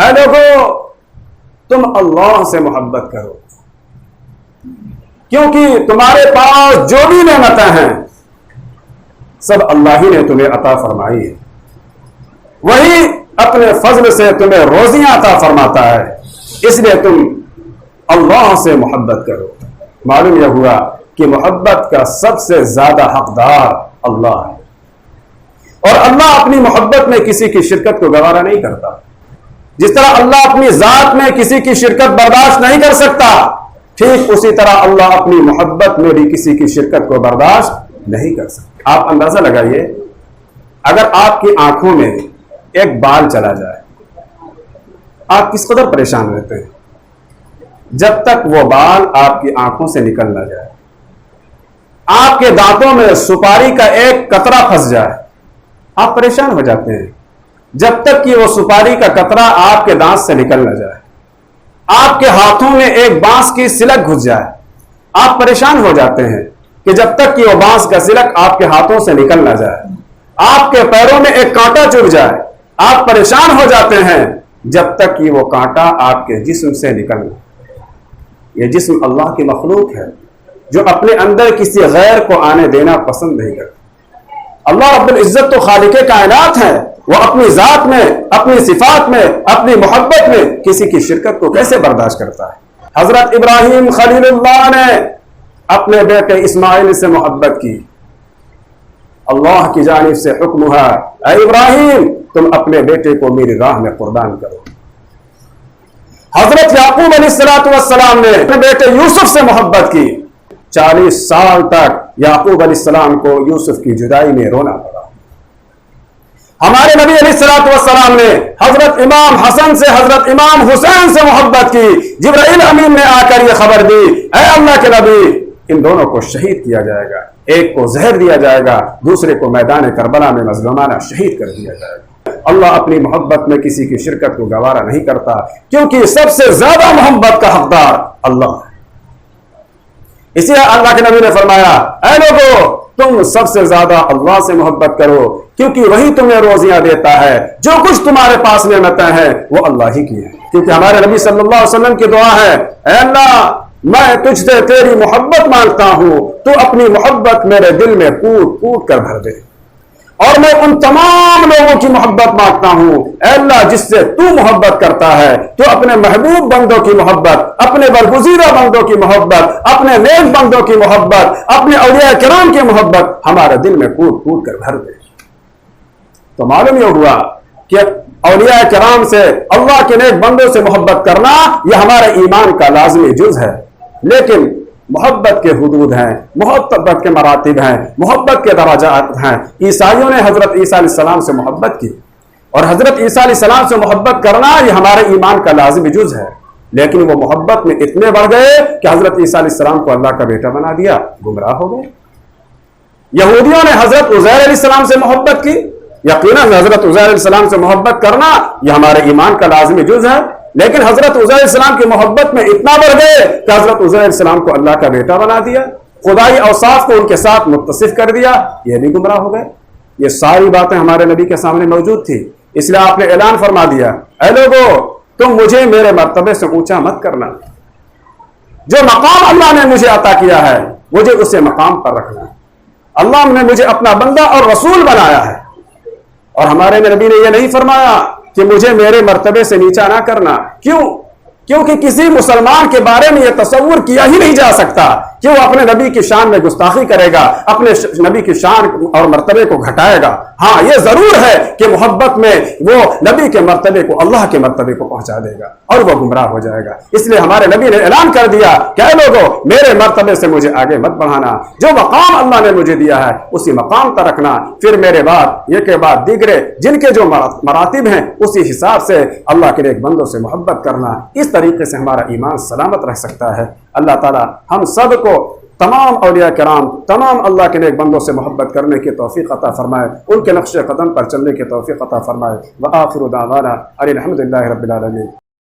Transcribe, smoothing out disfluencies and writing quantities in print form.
اے لوگو تم اللہ سے محبت کرو، کیونکہ تمہارے پاس جو بھی نعمتیں ہیں سب اللہ ہی نے تمہیں عطا فرمائی ہے، وہی اپنے فضل سے تمہیں روزیاں عطا فرماتا ہے، اس لیے تم اللہ سے محبت کرو۔ معلوم یہ ہوا کہ محبت کا سب سے زیادہ حقدار اللہ ہے، اور اللہ اپنی محبت میں کسی کی شرکت کو گوارا نہیں کرتا۔ جس طرح اللہ اپنی ذات میں کسی کی شرکت برداشت نہیں کر سکتا، ٹھیک اسی طرح اللہ اپنی محبت میں بھی کسی کی شرکت کو برداشت نہیں کر سکتا۔ آپ اندازہ لگائیے، اگر آپ کی آنکھوں میں ایک بال چلا جائے، آپ کس قدر پریشان رہتے ہیں جب تک وہ بال آپ کی آنکھوں سے نکل نہ جائے۔ آپ کے دانتوں میں سپاری کا ایک قطرہ پھنس جائے، آپ پریشان ہو جاتے ہیں جب تک کہ وہ سپاری کا قطرہ آپ کے دانت سے نکل نہ جائے۔ آپ کے ہاتھوں میں ایک بانس کی سلک گھس جائے، آپ پریشان ہو جاتے ہیں کہ جب تک کہ وہ بانس کا سلک آپ کے ہاتھوں سے نکل نہ جائے۔ آپ کے پیروں میں ایک کانٹا چبھ جائے، آپ پریشان ہو جاتے ہیں جب تک کہ وہ کانٹا آپ کے جسم سے نکل نہ۔ یہ جسم اللہ کی مخلوق ہے جو اپنے اندر کسی غیر کو آنے دینا پسند نہیں کرتا۔ اللہ رب العزت تو خالق کائنات ہے، وہ اپنی ذات میں، اپنی صفات میں، اپنی محبت میں کسی کی شرکت کو کیسے برداشت کرتا ہے؟ حضرت ابراہیم خلیل اللہ نے اپنے بیٹے اسماعیل سے محبت کی، اللہ کی جانب سے حکم ہے اے ابراہیم تم اپنے بیٹے کو میری راہ میں قربان کرو۔ حضرت یعقوب علیہ السلام نے اپنے بیٹے یوسف سے محبت کی، 40 سال تک یعقوب علیہ السلام کو یوسف کی جدائی میں رونا پڑا۔ ہمارے نبی علیہ السلام نے حضرت امام حسن سے، حضرت امام حسین سے محبت کی۔ جبرائیل امین نے آ کر یہ خبر دی اے اللہ کے نبی ان دونوں کو شہید کیا جائے گا، ایک کو زہر دیا جائے گا، دوسرے کو میدان کربلا میں مظلومانہ شہید کر دیا جائے گا۔ اللہ اپنی محبت میں کسی کی شرکت کو گوارا نہیں کرتا، کیونکہ سب سے زیادہ محبت کا حقدار اللہ ہے۔ اسی لیے اللہ کے نبی نے فرمایا اے لوگو تم سب سے زیادہ اللہ سے محبت کرو، کیونکہ وہی تمہیں روزیاں دیتا ہے، جو کچھ تمہارے پاس نعمتیں ہیں وہ اللہ ہی کی ہے۔ کیونکہ ہمارے نبی صلی اللہ علیہ وسلم کی دعا ہے اے اللہ میں تجھ سے تیری محبت مانگتا ہوں، تو اپنی محبت میرے دل میں کوٹ کوٹ کر بھر دے، اور میں ان تمام لوگوں کی محبت مانگتا ہوں اے اللہ جس سے تو محبت کرتا ہے، تو اپنے محبوب بندوں کی محبت، اپنے برگزیدہ بندوں کی محبت، اپنے نیک بندوں کی محبت، اپنے اولیاء کرام کی محبت ہمارے دل میں کوٹ کوٹ کر بھر دے۔ تو معلوم یہ ہوا کہ اولیاء کرام سے، اللہ کے نیک بندوں سے محبت کرنا یہ ہمارے ایمان کا لازمی جز ہے، لیکن محبت کے حدود ہیں، محبت کے مراتب ہیں، محبت کے درجات ہیں۔ عیسائیوں نے حضرت عیسیٰ علیہ السلام سے محبت کی، اور حضرت عیسیٰ علیہ السلام سے محبت کرنا یہ ہمارے ایمان کا لازمی جز ہے، لیکن وہ محبت میں اتنے بڑھ گئے کہ حضرت عیسیٰ علیہ السلام کو اللہ کا بیٹا بنا دیا، گمراہ ہو گئے۔ یہودیوں نے حضرت عزیر علیہ السلام سے محبت کی، یقیناً حضرت عزیر علیہ السلام سے محبت کرنا یہ ہمارے ایمان کا لازمی جز ہے، لیکن حضرت عزیر علیہ السلام کی محبت میں اتنا بڑھ گئے کہ حضرت عزیر علیہ السلام کو اللہ کا بیٹا بنا دیا، خدائی اوصاف کو ان کے ساتھ متصف کر دیا، یہ بھی گمراہ ہو گئے۔ یہ ساری باتیں ہمارے نبی کے سامنے موجود تھی، اس لیے آپ نے اعلان فرما دیا اے لوگو تم مجھے میرے مرتبے سے اونچا مت کرنا، جو مقام اللہ نے مجھے عطا کیا ہے مجھے اسے مقام پر رکھنا۔ اللہ نے مجھے اپنا بندہ اور رسول بنایا ہے، اور ہمارے نبی نے یہ نہیں فرمایا کہ مجھے میرے مرتبے سے نیچا نہ کرنا۔ کیوں؟ کیونکہ کسی مسلمان کے بارے میں یہ تصور کیا ہی نہیں جا سکتا کہ وہ اپنے نبی کی شان میں گستاخی کرے گا، اپنے نبی کی شان اور مرتبے کو گھٹائے گا۔ ہاں یہ ضرور ہے کہ محبت میں وہ نبی کے مرتبے کو اللہ کے مرتبے کو پہنچا دے گا اور وہ گمراہ ہو جائے گا۔ اس لیے ہمارے نبی نے اعلان کر دیا کہ اے لوگوں میرے مرتبے سے مجھے آگے مت بڑھانا، جو مقام اللہ نے مجھے دیا ہے اسی مقام پر رکھنا، پھر میرے بعد یہ کے بعد دیگرے جن کے جو مراتب ہیں اسی حساب سے اللہ کے نیک بندوں سے محبت کرنا۔ اس طریقے سے ہمارا ایمان سلامت رہ سکتا ہے۔ اللہ تعالی ہم سب کو تمام اولیاء کرام، تمام اللہ کے نیک بندوں سے محبت کرنے کی توفیق عطا فرمائے، ان کے نقش قدم پر چلنے کی توفیق عطا فرمائے۔ وآخر دعوانا ان الحمد للہ رب العالمین۔